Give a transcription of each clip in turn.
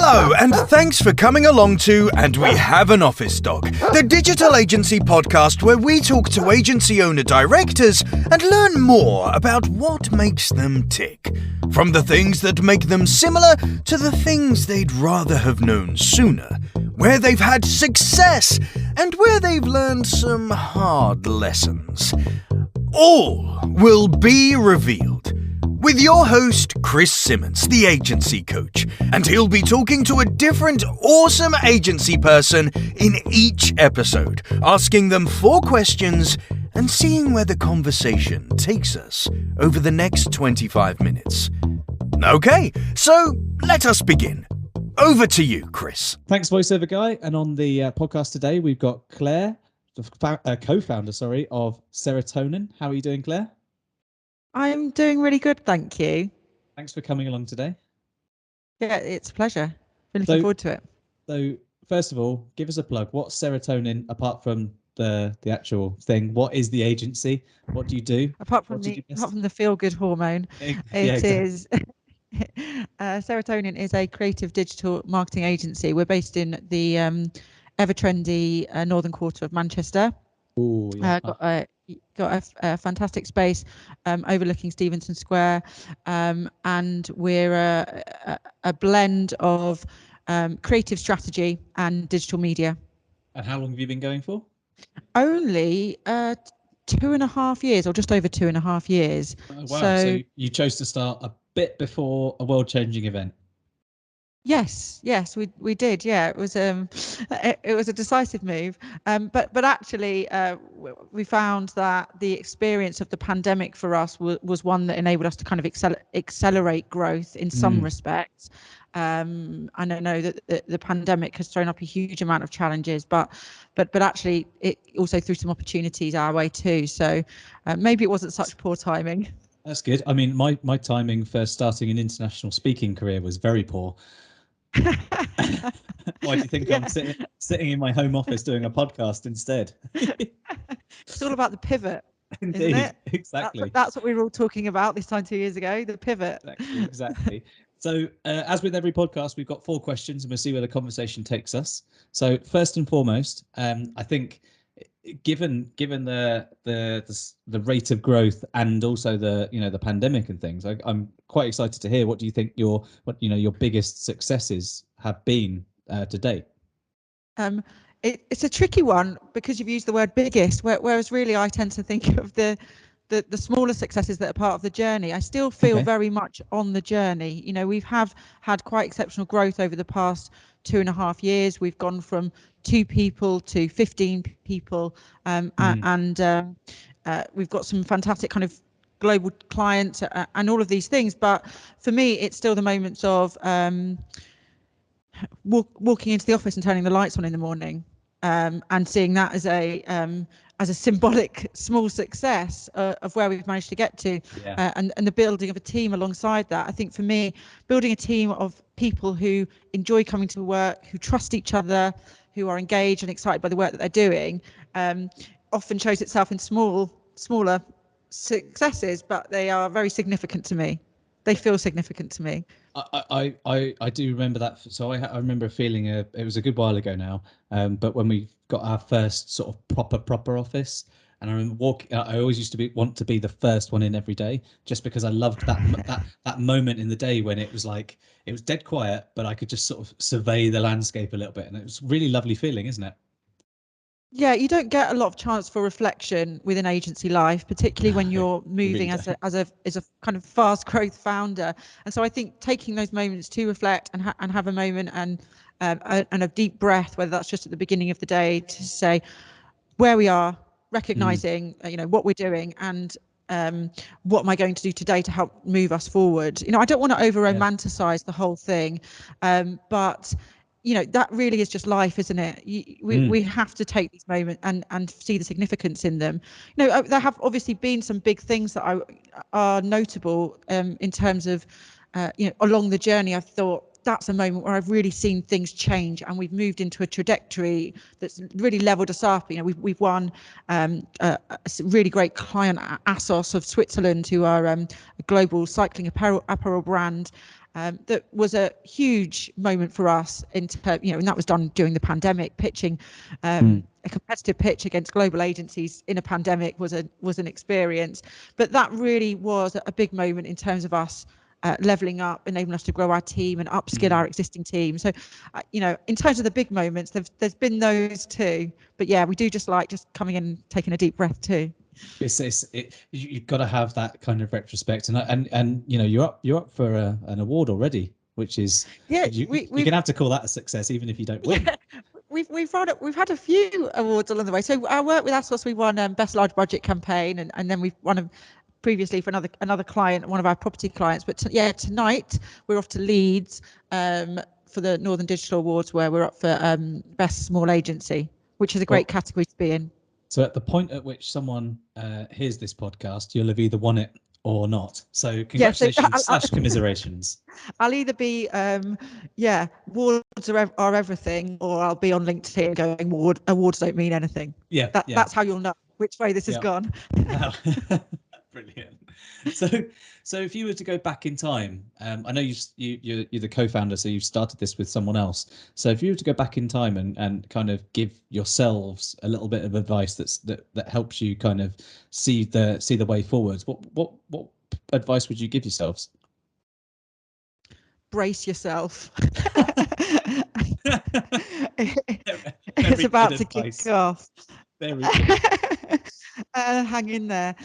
Hello, and thanks for coming along to And We Have an Office Dog, the digital agency podcast where we talk to agency owner-directors and learn more about what makes them tick. From the things that make them similar to the things they'd rather have known sooner, where they've had success and where they've learned some hard lessons. All will be revealed with your host, Chris Simmons, the agency coach, and he'll be talking to a different awesome agency person in each episode, asking them 4 questions and seeing where the conversation takes us over the next 25 minutes. Okay, so let us begin. Over to you, Chris. Thanks, voiceover guy. And on the podcast today, we've got Claire, the co-founder, of Serotonin. How are you doing, Claire? I'm doing really good, thank you. Thanks for coming along today. Yeah, it's a pleasure. Been looking forward to it. So, first of all, give us a plug. What's Serotonin, apart from the actual thing? What is the agency? What do you do? Apart from the feel-good hormone, is Serotonin is a creative digital marketing agency. We're based in the ever-trendy northern quarter of Manchester. Ooh, yeah. Got a fantastic space overlooking Stevenson Square, and we're a blend of creative strategy and digital media. And how long have you been going for? Only 2.5 years, or just over 2.5 years. Oh, wow. So you chose to start a bit before a world-changing event. Yes, we did. Yeah, it was a decisive move. But actually, we found that the experience of the pandemic for us was one that enabled us to kind of accelerate growth in some respects. I know that the pandemic has thrown up a huge amount of challenges, but actually it also threw some opportunities our way too. So maybe it wasn't such poor timing. That's good. I mean, my timing for starting an international speaking career was very poor. Why do you think I'm sitting in my home office doing a podcast instead? It's all about the pivot. Indeed, isn't it? Exactly. That's what we were all talking about this time 2 years ago, the pivot. Exactly. So as with every podcast, we've got 4 questions and we'll see where the conversation takes us. So first and foremost, I think given the rate of growth and also the pandemic and things, I'm quite excited to hear what do you think your biggest successes have been to date. It's a tricky one because you've used the word biggest, whereas really I tend to think of the smaller successes that are part of the journey. I still feel very much on the journey. We've had quite exceptional growth over the past 2.5 years. We've gone from 2 people to 15 people, and we've got some fantastic kind of global clients and all of these things. But for me, it's still the moments of walking into the office and turning the lights on in the morning, and seeing that as a symbolic small success of where we've managed to get to, and the building of a team alongside that. I think for me, building a team of people who enjoy coming to work, who trust each other, who are engaged and excited by the work that they're doing, often shows itself in smaller successes, but they are very significant to me. They feel significant to me. I do remember that. So I remember feeling it was a good while ago now, but when we got our first sort of proper office, and I remember I always used to want to be the first one in every day, just because I loved that moment in the day when it was dead quiet, but I could just sort of survey the landscape a little bit, and it was a really lovely feeling, isn't it? Yeah, you don't get a lot of chance for reflection within agency life, particularly when you're moving as a kind of fast growth founder. And so I think taking those moments to reflect and have a moment and a deep breath, whether that's just at the beginning of the day to say where we are, recognizing what we're doing, and what am I going to do today to help move us forward. I don't want to over romanticize the whole thing, but that really is just life, isn't it? We have to take these moments and see the significance in them. There have obviously been some big things that are notable in terms of, along the journey. I thought that's a moment where I've really seen things change, and we've moved into a trajectory that's really leveled us up. We've won a really great client, ASOS of Switzerland, who are a global cycling apparel brand. that was a huge moment for us and that was done during the pandemic. Pitching a competitive pitch against global agencies in a pandemic was an experience, but that really was a big moment in terms of us leveling up, enabling us to grow our team and upskill our existing team. So, in terms of the big moments, there's been those too. But yeah, we do just coming in and taking a deep breath too. You've got to have that kind of retrospect, and you're up for an award already, which is you're gonna have to call that a success, even if you don't win. Yeah, we've had a few awards along the way. So I work with ASOS. We won Best Large Budget Campaign, and then we've won previously for another client, one of our property clients. But tonight we're off to Leeds for the Northern Digital Awards, where we're up for Best Small Agency, which is a great category to be in. So at the point at which someone hears this podcast, you'll have either won it or not. So congratulations / commiserations. I'll either be awards are everything, or I'll be on LinkedIn going awards don't mean anything. That's how you'll know which way this has gone. Wow. Brilliant. So if you were to go back in time, I know you're the co-founder, so you've started this with someone else. So if you were to go back in time and kind of give yourselves a little bit of advice that helps you kind of see the way forwards, what advice would you give yourselves? Brace yourself. It's about to kick off. Very good. Hang in there.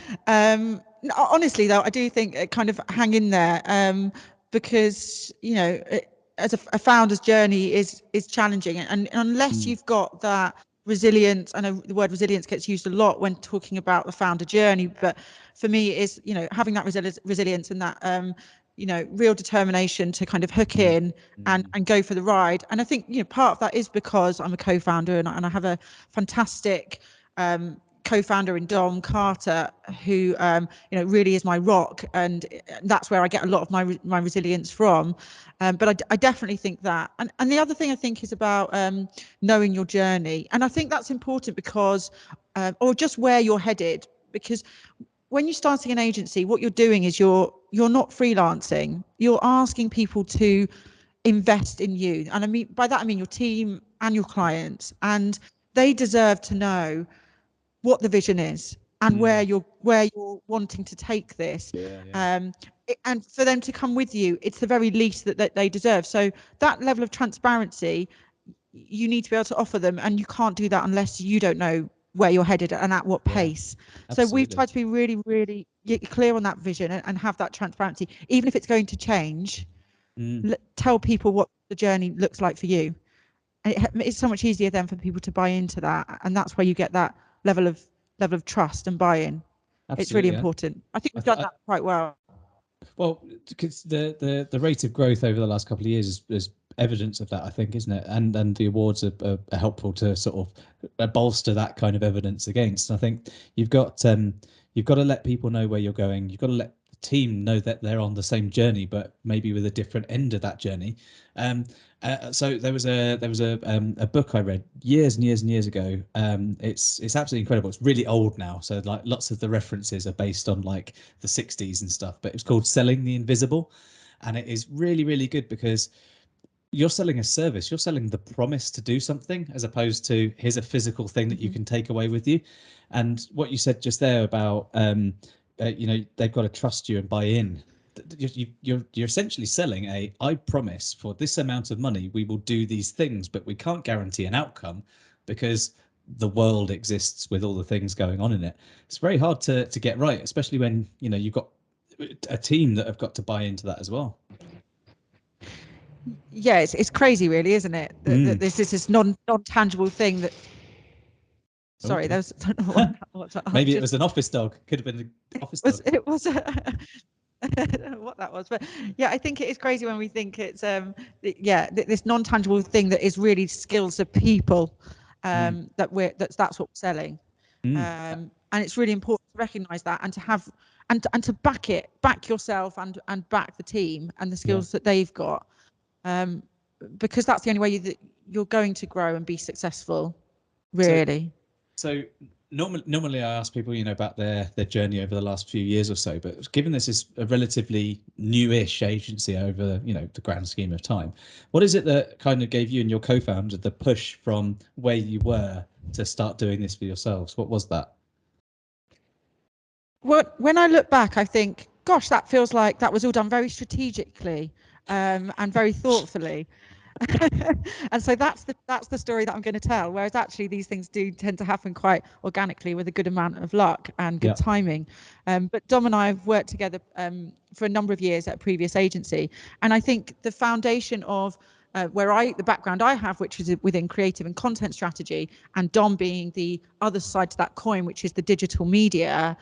Honestly, though, I do think kind of hang in there, because as a founder's journey is challenging, and unless you've got that resilience. I know the word resilience gets used a lot when talking about the founder journey, but for me, it is having that resilience and that real determination to kind of hook in and go for the ride. And I think part of that is because I'm a co-founder and I have a fantastic co-founder in Dom Carter, who really is my rock, and that's where I get a lot of my resilience from. But I definitely think that, and the other thing I think is about knowing your journey, and I think that's important because or just where you're headed, because when you're starting an agency, what you're doing is you're not freelancing, you're asking people to invest in you, and by that I mean your team and your clients, and they deserve to know what the vision is and where you're wanting to take this. And for them to come with you, it's the very least that they deserve. So that level of transparency you need to be able to offer them, and you can't do that unless you don't know where you're headed and at what pace. So we've tried to be really, really clear on that vision and have that transparency, even if it's going to change. Tell people what the journey looks like for you, and it's so much easier then for people to buy into that, and that's where you get that level of trust and buy-in. It's really important. I think we've done that quite well. Well, because the rate of growth over the last couple of years is evidence of that, I think, isn't it? And the awards are helpful to sort of bolster that kind of evidence against. I think you've got to let people know where you're going. You've got to let the team know that they're on the same journey, but maybe with a different end of that journey. So there was a book I read years and years and years ago. It's absolutely incredible. It's really old now, so like lots of the references are based on like the 60s and stuff. But it's called Selling the Invisible, and it is really, really good because you're selling a service. You're selling the promise to do something, as opposed to here's a physical thing that you can take away with you. And what you said just there about they've got to trust you and buy in. You're essentially selling I promise for this amount of money we will do these things, but we can't guarantee an outcome because the world exists with all the things going on in it. It's very hard to get right, especially when you've got a team that have got to buy into that as well. Yeah, it's crazy, really, isn't it? That this non-tangible thing that. Sorry, there was. Maybe it was an office dog. Could have been an office dog. It was. What that was, but yeah, I think it is crazy when we think it's this non-tangible thing that is really skills of people, that's what we're selling, and it's really important to recognize that and to have and to back yourself and back the team and the skills that they've got, because that's the only way that you're going to grow and be successful, really. So Normally, I ask people, about their journey over the last few years or so. But given this is a relatively newish agency over, the grand scheme of time, what is it that kind of gave you and your co-founder the push from where you were to start doing this for yourselves? What was that? When I look back, I think, gosh, that feels like that was all done very strategically, and very thoughtfully. And so that's the story that I'm going to tell. Whereas actually these things do tend to happen quite organically with a good amount of luck and good timing. But Dom and I have worked together for a number of years at a previous agency, and I think the foundation of the background I have, which is within creative and content strategy, and Dom being the other side to that coin, which is the digital media,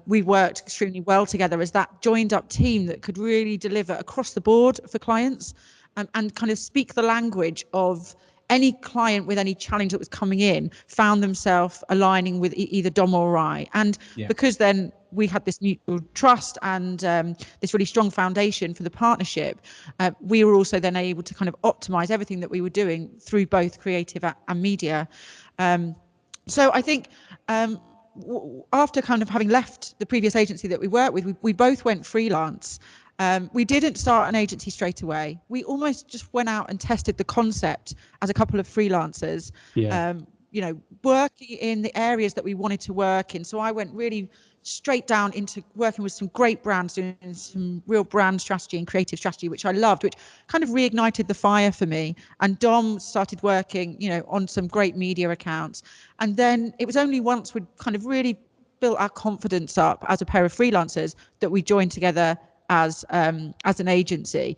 we worked extremely well together as that joined up team that could really deliver across the board for clients, and kind of speak the language of any client with any challenge that was coming in, found themselves aligning with either Dom or I. And because then we had this mutual trust and this really strong foundation for the partnership, we were also then able to kind of optimize everything that we were doing through both creative and media. So I think after kind of having left the previous agency that we worked with, we both went freelance. We didn't start an agency straight away. We almost just went out and tested the concept as a couple of freelancers, working in the areas that we wanted to work in. So I went really straight down into working with some great brands, doing some real brand strategy and creative strategy, which I loved, which kind of reignited the fire for me. And Dom started working, on some great media accounts. And then it was only once we'd kind of really built our confidence up as a pair of freelancers that we joined together as an agency.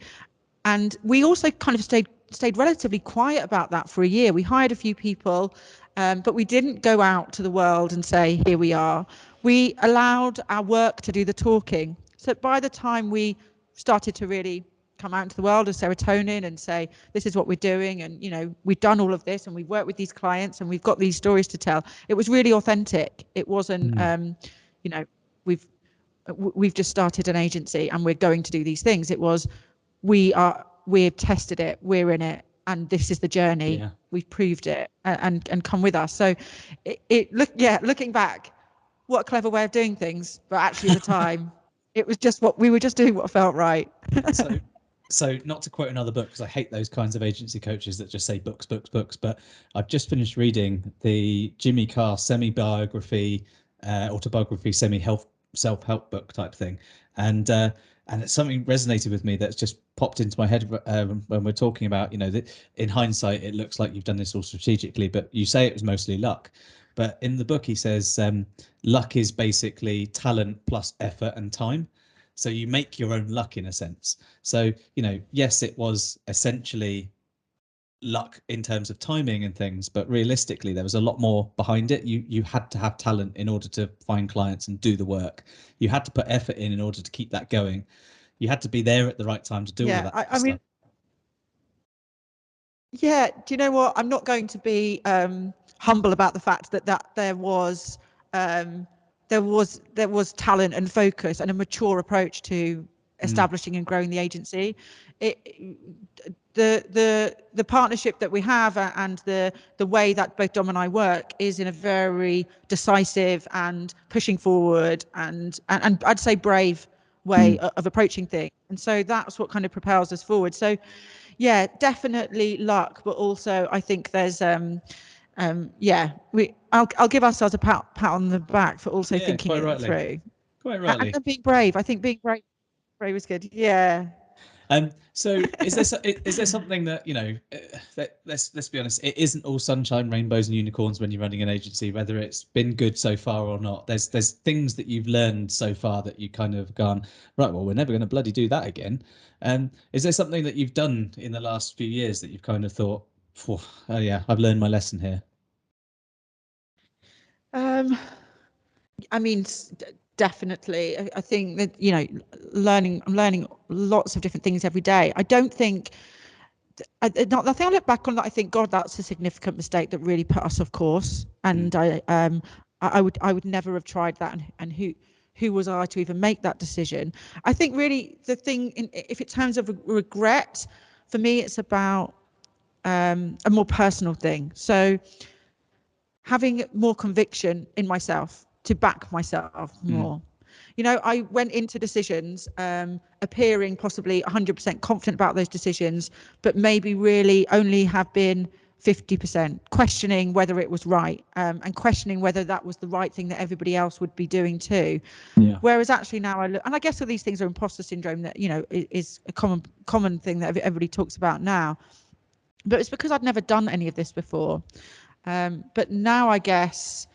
And we also kind of stayed relatively quiet about that for a year. We hired a few people, but we didn't go out to the world and say, here we are. We allowed our work to do the talking. So by the time we started to really come out into the world as Serotonin and say, this is what we're doing, and we've done all of this and we've worked with these clients and we've got these stories to tell, it was really authentic. It wasn't we've just started an agency and we're going to do these things. It was, we've tested it, we're in it, and this is the journey. We've proved it, and come with us. So looking back, what a clever way of doing things. But actually at the time, it was just we were just doing what felt right. So not to quote another book, because I hate those kinds of agency coaches that just say books, but I've just finished reading the Jimmy Carr semi-biography, autobiography, self-help book type thing, and it's something resonated with me that's just popped into my head when we're talking about, that in hindsight it looks like you've done this all strategically, but you say it was mostly luck. But in the book he says luck is basically talent plus effort and time. So you make your own luck in a sense. So, yes, it was essentially luck in terms of timing and things, but realistically there was a lot more behind it. You had to have talent in order to find clients and do the work. You had to put effort in order to keep that going. You had to be there at the right time to do all of that I mean, do you know what? I'm not going to be humble about the fact that there was talent and focus and a mature approach to establishing and growing the agency. The partnership that we have and the way that both Dom and I work is in a very decisive and pushing forward and I'd say brave way of approaching things. And so that's what kind of propels us forward. So definitely luck, but also I think there's I'll give ourselves a pat on the back for also thinking it through. Quite rightly. And being brave. I think being brave was good. Yeah. So is there something that, let's be honest, it isn't all sunshine, rainbows and unicorns when you're running an agency, whether it's been good so far or not. There's things that you've learned so far that you kind of gone, right, well, we're never going to bloody do that again. Is there something that you've done in the last few years that you've kind of thought, oh yeah, I've learned my lesson here? I mean, definitely. I think that, I'm learning lots of different things every day. I don't think, the thing I look back on that I think, God, that's a significant mistake that really put us off course. And I would never have tried that. And who was I to even make that decision? I think really the thing, if it's terms of regret, for me, it's about a more personal thing. So having more conviction in myself to back myself more. You know, I went into decisions appearing possibly 100% confident about those decisions, but maybe really only have been 50%, questioning whether it was right, and questioning whether that was the right thing that everybody else would be doing too. Yeah. Whereas actually now I look, and I guess all these things are imposter syndrome that, you know, is a common thing that everybody talks about now. But it's because I'd never done any of this before. But now I guess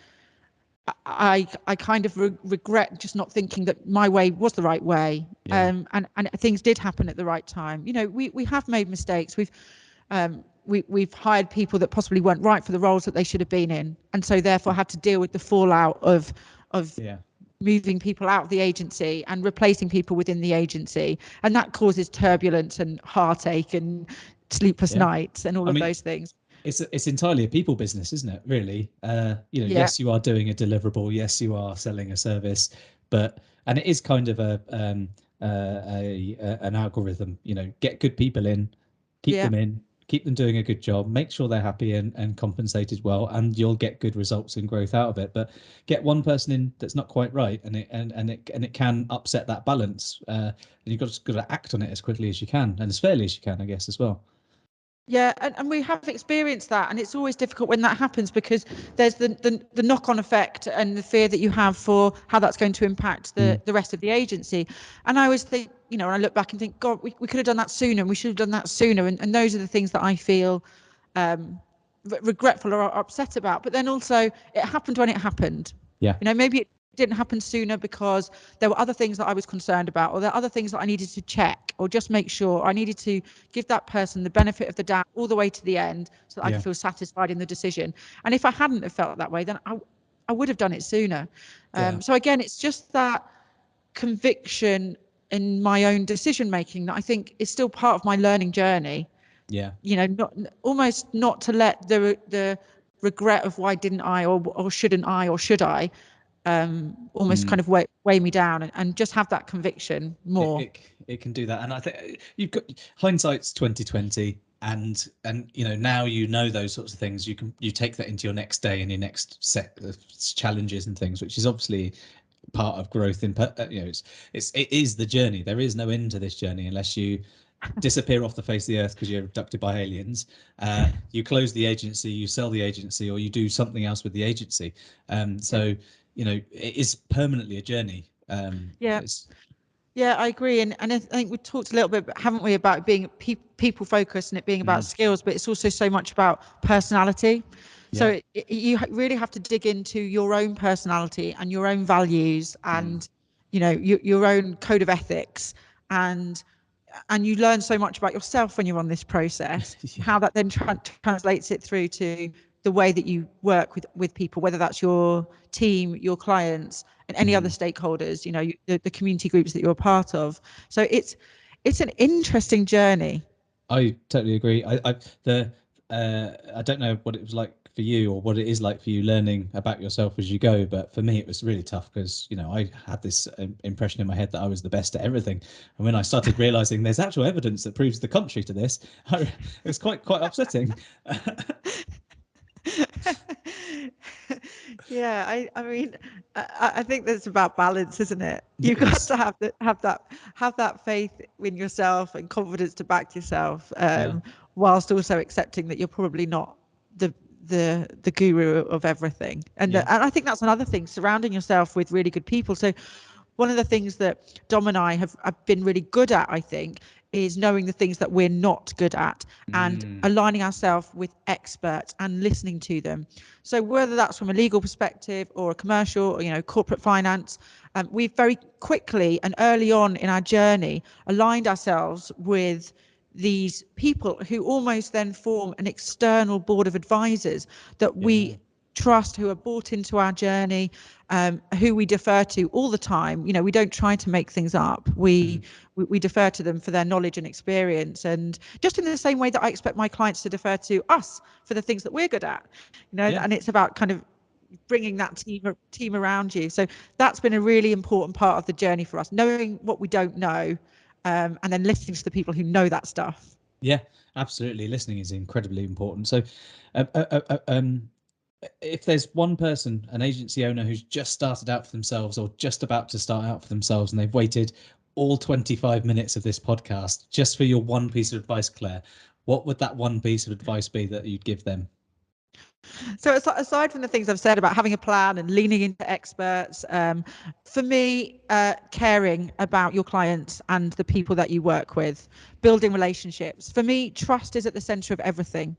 I kind of regret just not thinking that my way was the right way. Yeah. And things did happen at the right time. You know, we have made mistakes. We've hired people that possibly weren't right for the roles that they should have been in, and so therefore had to deal with the fallout of moving people out of the agency and replacing people within the agency, and that causes turbulence and heartache and sleepless nights and all of those things. It's entirely a people business, isn't it? Really, you know, yes, you are doing a deliverable, yes, you are selling a service, and it is kind of an algorithm. You know, get good people in, keep them in, keep them doing a good job, make sure they're happy and compensated well, and you'll get good results and growth out of it. But get one person in that's not quite right, and it can upset that balance. And you've got to act on it as quickly as you can and as fairly as you can, I guess, as well. Yeah, and we have experienced that, and it's always difficult when that happens because there's the knock-on effect and the fear that you have for how that's going to impact the rest of the agency. And I always think, you know, when I look back and think, God, we could have done that sooner, and we should have done that sooner. And those are the things that I feel regretful or upset about. But then also, it happened when it happened. Yeah. You know, maybe it didn't happen sooner because there were other things that I was concerned about, or there are other things that I needed to check or just make sure. I needed to give that person the benefit of the doubt all the way to the end so that I could feel satisfied in the decision. And if I hadn't have felt that way, then I would have done it sooner. So again, it's just that conviction in my own decision making that I think is still part of my learning journey. Yeah. You know, almost not to let the regret of why didn't I or shouldn't I or should I almost kind of weigh me down, and just have that conviction more. It can do that, and I think you've got hindsight's 2020, and you know, now you know those sorts of things. You take that into your next day and your next set of challenges and things, which is obviously part of growth. In you know, it is the journey. There is no end to this journey unless you disappear off the face of the earth because you're abducted by aliens. You close the agency, you sell the agency, or you do something else with the agency. So you know, it is permanently a journey. Yeah, I agree. And I think we talked a little bit, haven't we, about being people focused and it being about skills, but it's also so much about personality. So you really have to dig into your own personality and your own values and, you know, your own code of ethics. And you learn so much about yourself when you're on this process, how that then translates it through to the way that you work with people, whether that's your team, your clients, and any other stakeholders, you know, the community groups that you're a part of. So it's an interesting journey. I totally agree. I don't know what it was like for you or what it is like for you learning about yourself as you go, but for me it was really tough because, you know, I had this impression in my head that I was the best at everything, and when I started realizing there's actual evidence that proves the contrary to this, it was quite upsetting. Yeah, I mean, I think that's about balance, isn't it? You've got to have that faith in yourself and confidence to back yourself, whilst also accepting that you're probably not the guru of everything. And I think that's another thing, surrounding yourself with really good people. So one of the things that Dom and I have been really good at, I think, is knowing the things that we're not good at and aligning ourselves with experts and listening to them. So whether that's from a legal perspective or a commercial or, you know, corporate finance, we've very quickly and early on in our journey aligned ourselves with these people who almost then form an external board of advisors that we trust, who are bought into our journey, who we defer to all the time. You know, we don't try to make things up. We defer to them for their knowledge and experience, and just in the same way that I expect my clients to defer to us for the things that we're good at. You know, and it's about kind of bringing that team around you. So that's been a really important part of the journey for us, knowing what we don't know, and then listening to the people who know that stuff. Yeah, absolutely. Listening is incredibly important. So if there's one person, an agency owner who's just started out for themselves or just about to start out for themselves, and they've waited all 25 minutes of this podcast just for your one piece of advice, Claire, what would that one piece of advice be that you'd give them? So aside from the things I've said about having a plan and leaning into experts, for me, caring about your clients and the people that you work with, building relationships. For me, trust is at the center of everything.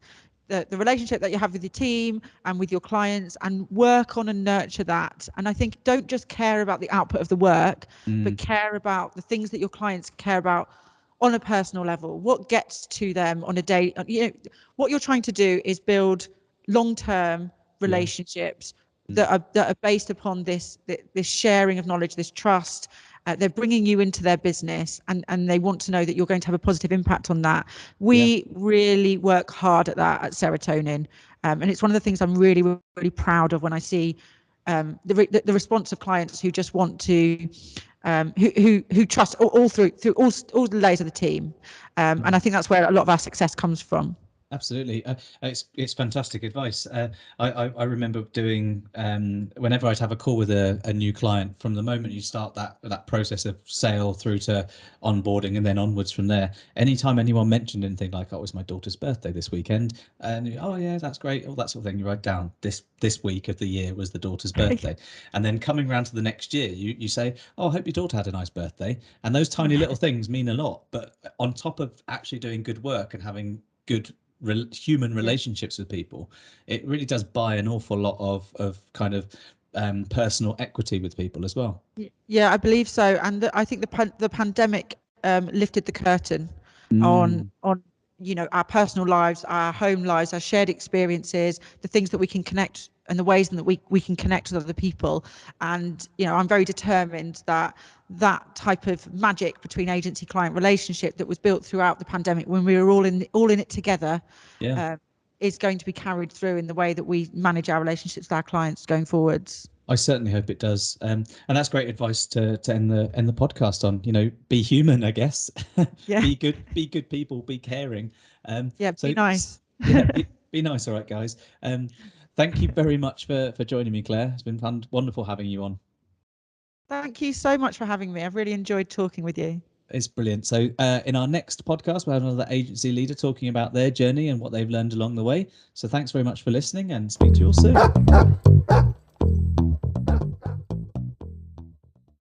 The relationship that you have with your team and with your clients, and work on and nurture that. And I think don't just care about the output of the work, but care about the things that your clients care about on a personal level. What gets to them on a day, what you're trying to do is build long-term relationships that are based upon this sharing of knowledge, this trust. They're bringing you into their business, and they want to know that you're going to have a positive impact on that. We really work hard at that at Serotonin, and it's one of the things I'm really, really proud of when I see the response of clients who just want to, who trust all through all the layers of the team, and I think that's where a lot of our success comes from. Absolutely. It's fantastic advice. I remember doing whenever I'd have a call with a new client, from the moment you start that process of sale through to onboarding and then onwards from there, anytime anyone mentioned anything like, oh, it was my daughter's birthday this weekend, and oh yeah, that's great, all that sort of thing, you write down this week of the year was the daughter's birthday. And then coming around to the next year, you say, oh, I hope your daughter had a nice birthday. And those tiny little things mean a lot. But on top of actually doing good work and having good human relationships with people, it really does buy an awful lot of kind of personal equity with people as well. Yeah, I believe so. And I think the pandemic lifted the curtain on our personal lives, our home lives, our shared experiences, the things that we can connect, and the ways in that we can connect with other people. And I'm very determined that that type of magic between agency client relationship that was built throughout the pandemic, when we were all in it together, is going to be carried through in the way that we manage our relationships with our clients going forwards. I certainly hope it does. And that's great advice to end the podcast on. Be human, I guess. Yeah. Be good people, be caring. Be nice. Be nice. All right, guys. Thank you very much for joining me, Claire. It's been wonderful having you on. Thank you so much for having me. I've really enjoyed talking with you. It's brilliant. So in our next podcast, we'll have another agency leader talking about their journey and what they've learned along the way. So thanks very much for listening, and speak to you all soon.